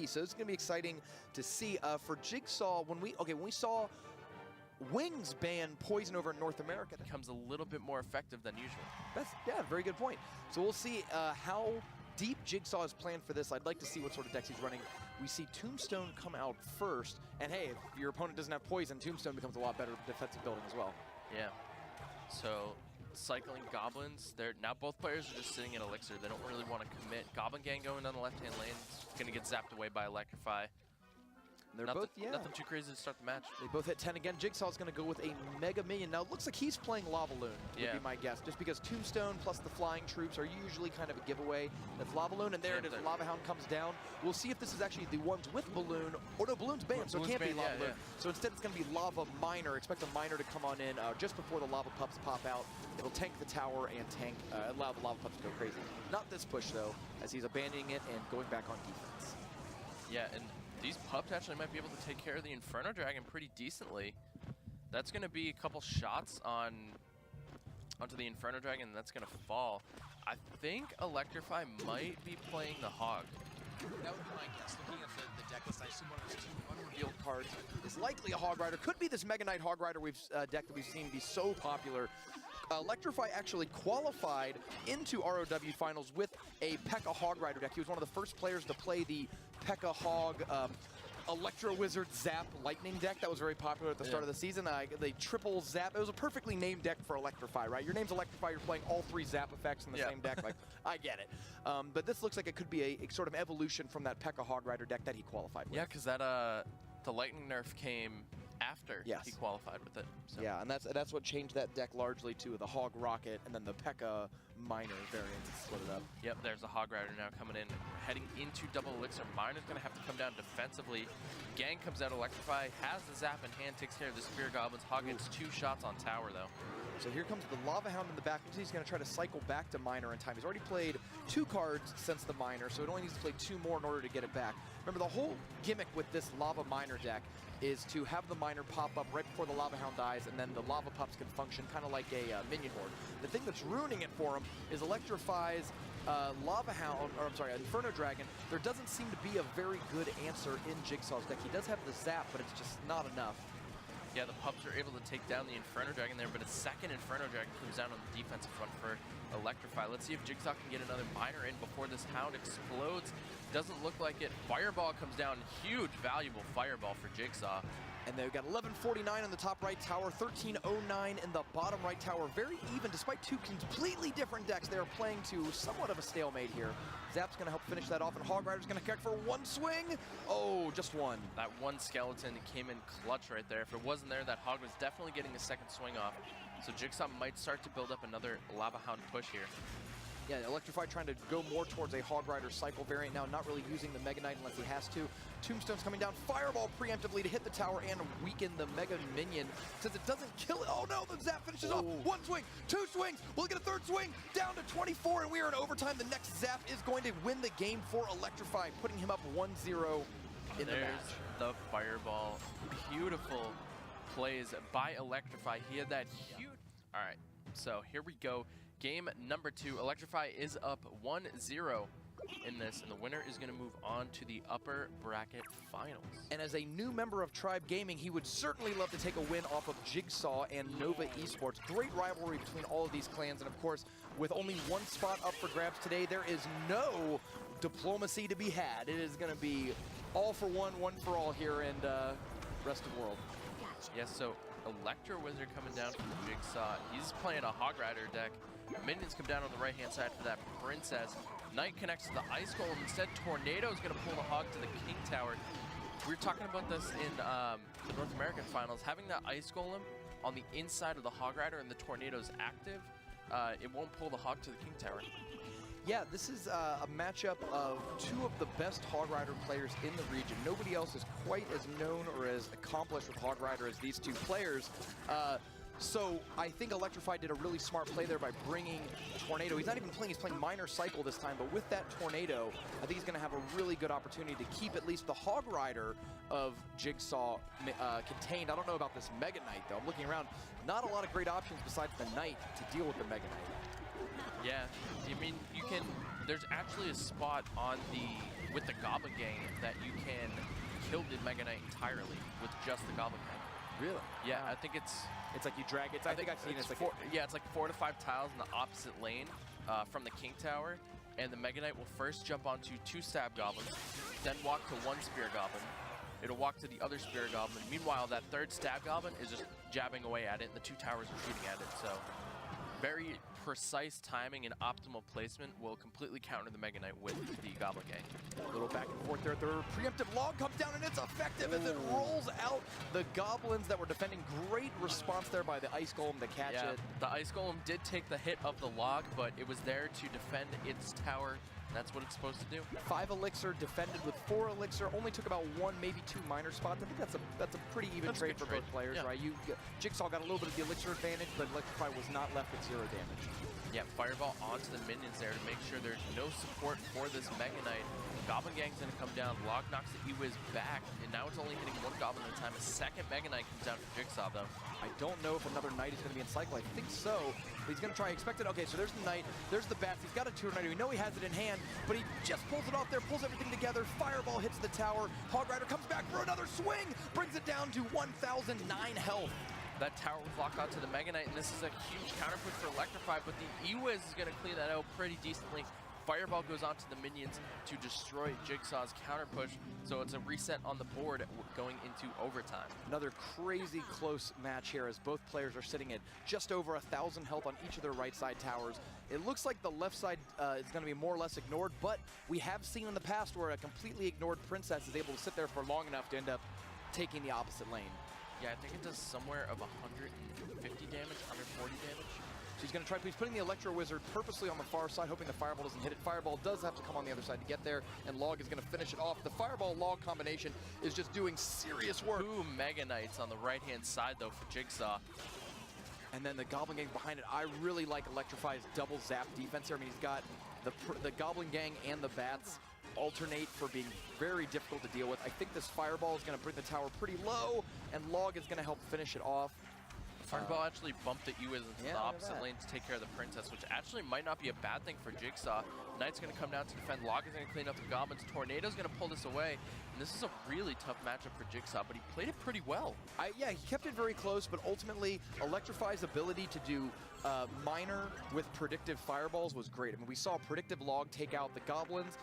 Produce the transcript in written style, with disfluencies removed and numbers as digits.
3. So it's going to be exciting to see. For Jigsaw, when we saw Wings ban Poison over in North America, It becomes a little bit more effective than usual. Yeah, very good point. So we'll see how deep Jigsaw is planned for this. I'd like to see what sort of decks he's running. We see Tombstone come out first, and hey, if your opponent doesn't have Poison, Tombstone becomes a lot better defensive building as well. Yeah. So cycling Goblins, now both players are just sitting in Elixir. They don't really want to commit. Goblin Gang going down the left-hand lane is going to get zapped away by Electrify. They're nothing too crazy to start the match. They both hit 10 again. Jigsaw's going to go with a Mega Minion. Now, it looks like he's playing Lava Loon, would be my guess, just because Tombstone plus the Flying Troops are usually kind of a giveaway. That's Lava Loon, and there it is. Lava Hound comes down. We'll see if this is actually the ones with Balloon. Oh, no, Balloon's banned, so it can't be Lava Loon. So instead, it's going to be Lava Miner. Expect a Miner to come on in just before the Lava Pups pop out. It'll tank the tower and allow the Lava Pups to go crazy. Not this push, though, as he's abandoning it and going back on defense. Yeah, and these pups actually might be able to take care of the Inferno Dragon pretty decently. That's going to be a couple shots onto the Inferno Dragon, and that's going to fall. I think Electrify might be playing the Hog. That would be my guess. Looking at the deck list, I assume one of those 2 unrevealed cards is likely a Hog Rider. Could be this Mega Knight Hog Rider deck that we've seen be so popular. Electrify actually qualified into ROW finals with a P.E.K.K.A. Hog Rider deck. He was one of the first players to play the P.E.K.K.A. Hog Electro Wizard Zap Lightning deck that was very popular at the start of the season. The triple Zap. It was a perfectly named deck for Electrify, right? Your name's Electrify, you're playing all 3 Zap effects in the same deck. Like, I get it. But this looks like it could be a sort of evolution from that P.E.K.K.A. Hog Rider deck that he qualified with. Yeah, because that the Lightning nerf came after he qualified with it. So. Yeah, and that's what changed that deck largely to the Hog Rocket and then the P.E.K.K.A. Miner variant to split it up. Yep, there's the Hog Rider now coming in, heading into double Elixir. Miner's going to have to come down defensively. Gang comes out, Electrify, has the Zap in hand, takes care of the Spear Goblins. Hog gets 2 shots on tower, though. So here comes the Lava Hound in the back. He's going to try to cycle back to Miner in time. He's already played 2 cards since the Miner, so it only needs to play 2 more in order to get it back. Remember, the whole gimmick with this Lava Miner deck is to have the Miner pop up right before the Lava Hound dies, and then the Lava Pups can function kind of like a minion horde. The thing that's ruining it for him is Electrify's Lava Hound, or I'm sorry, Inferno Dragon. There doesn't seem to be a very good answer in Jigsaw's deck. He does have the Zap, but it's just not enough. Yeah, the Pups are able to take down the Inferno Dragon there, but a second Inferno Dragon comes down on the defensive front for Electrify. Let's see if Jigsawqt can get another Miner in before this Hound explodes. Doesn't look like it. Fireball comes down. Huge, valuable Fireball for Jigsaw. And they've got 1149 in the top right tower, 1309 in the bottom right tower. Very even, despite 2 completely different decks. They are playing to somewhat of a stalemate here. Zap's going to help finish that off, and Hog Rider's going to connect for 1 swing. Oh, just 1. That 1 skeleton came in clutch right there. If it wasn't there, that Hog was definitely getting a second swing off. So Jigsaw might start to build up another Lava Hound push here. Yeah, Electrify trying to go more towards a Hog Rider cycle variant now, not really using the Mega Knight unless he has to. Tombstone's coming down, Fireball preemptively to hit the tower and weaken the Mega Minion. Since it doesn't kill it, oh no, the Zap finishes off. 1 swing, 2 swings, we'll get a 3rd swing, down to 24, and we are in overtime. The next Zap is going to win the game for Electrify, putting him up 1-0 in the match. The Fireball. Beautiful plays by Electrify. He had that huge... All right, so here we go. Game number 2. Electrify is up 1-0 in this, and the winner is going to move on to the upper bracket finals. And as a new member of Tribe Gaming, he would certainly love to take a win off of Jigsaw and Nova Esports. Great rivalry between all of these clans, and of course, with only 1 spot up for grabs today, there is no diplomacy to be had. It is going to be all for one, one for all here, and rest of the world. Yes, so Electro Wizard coming down from Jigsaw. He's playing a Hog Rider deck. Minions come down on the right-hand side for that Princess. Knight connects to the Ice Golem. Instead, Tornado is going to pull the Hog to the King Tower. We were talking about this in the North American Finals. Having that Ice Golem on the inside of the Hog Rider and the Tornado's active, it won't pull the Hog to the King Tower. Yeah, this is a matchup of 2 of the best Hog Rider players in the region. Nobody else is quite as known or as accomplished with Hog Rider as these 2 players. So I think Electrify did a really smart play there by bringing Tornado. He's not even playing, he's playing Minor Cycle this time, but with that Tornado, I think he's going to have a really good opportunity to keep at least the Hog Rider of Jigsaw contained. I don't know about this Mega Knight, though. I'm looking around. Not a lot of great options besides the Knight to deal with the Mega Knight. Yeah, I mean, you can, there's actually a spot on with the Goblin Gang that you can kill the Mega Knight entirely with just the Goblin Gang. Really? Yeah, I think it's like you drag it. I think I've seen it. It's like 4 to 5 tiles in the opposite lane from the King Tower, and the Mega Knight will first jump onto 2 Stab Goblins, then walk to 1 Spear Goblin. It'll walk to the other Spear Goblin. Meanwhile, that 3rd Stab Goblin is just jabbing away at it, and the 2 towers are shooting at it. So very precise timing and optimal placement will completely counter the Mega Knight with the Goblin Gang. A little back and forth there. The preemptive log comes down and it's effective as it rolls out the Goblins that were defending. Great response there by the Ice Golem to catch it. The Ice Golem did take the hit of the log, but it was there to defend its tower. That's what it's supposed to do. 5 elixir defended with 4 elixir. Only took about 1, maybe 2 minor spots. I think that's a pretty even trade for both players, right? Jigsaw got a little bit of the elixir advantage, but Electrify was not left with 0 damage. Yeah, Fireball onto the minions there to make sure there's no support for this Mega Knight. Goblin Gang's gonna come down. Log knocks the E-Wiz back, and now it's only hitting 1 Goblin at a time. A second Mega Knight comes down for Jigsaw, though. I don't know if another Knight is going to be in cycle. I think so. He's going to try. Expect it. Okay, so there's the Knight. There's the Bats. He's got a 2 Knight. We know he has it in hand, but he just pulls it off there, pulls everything together. Fireball hits the tower. Hog Rider comes back for another swing, brings it down to 1,009 health. That tower was locked onto the Mega Knight, and this is a huge counter push for Electrify, but the E-Wiz is going to clean that out pretty decently. Fireball goes onto the minions to destroy Jigsaw's counter push, so it's a reset on the board going into overtime. Another crazy close match here as both players are sitting at just over 1,000 health on each of their right side towers. It looks like the left side is going to be more or less ignored, but we have seen in the past where a completely ignored Princess is able to sit there for long enough to end up taking the opposite lane. Yeah, I think it does somewhere of 150 damage, 140 damage. She's going to try, he's putting the Electro Wizard purposely on the far side, hoping the Fireball doesn't hit it. Fireball does have to come on the other side to get there, and Log is going to finish it off. The Fireball-Log combination is just doing serious work. 2 Mega Knights on the right-hand side, though, for Jigsaw. And then the Goblin Gang behind it. I really like Electrify's double zap defense here. I mean, he's got the Goblin Gang and the Bats alternate for being very difficult to deal with. I think this Fireball is going to bring the tower pretty low, and Log is going to help finish it off. Fireball actually bumped the E-Wiz into the opposite lane to take care of the Princess, which actually might not be a bad thing for Jigsaw. Knight's going to come down to defend. Log is going to clean up the Goblins. Tornado's going to pull this away. And this is a really tough matchup for Jigsaw, but he played it pretty well. Yeah, he kept it very close, but ultimately Electrify's ability to do minor with predictive fireballs was great. I mean, we saw predictive Log take out the Goblins,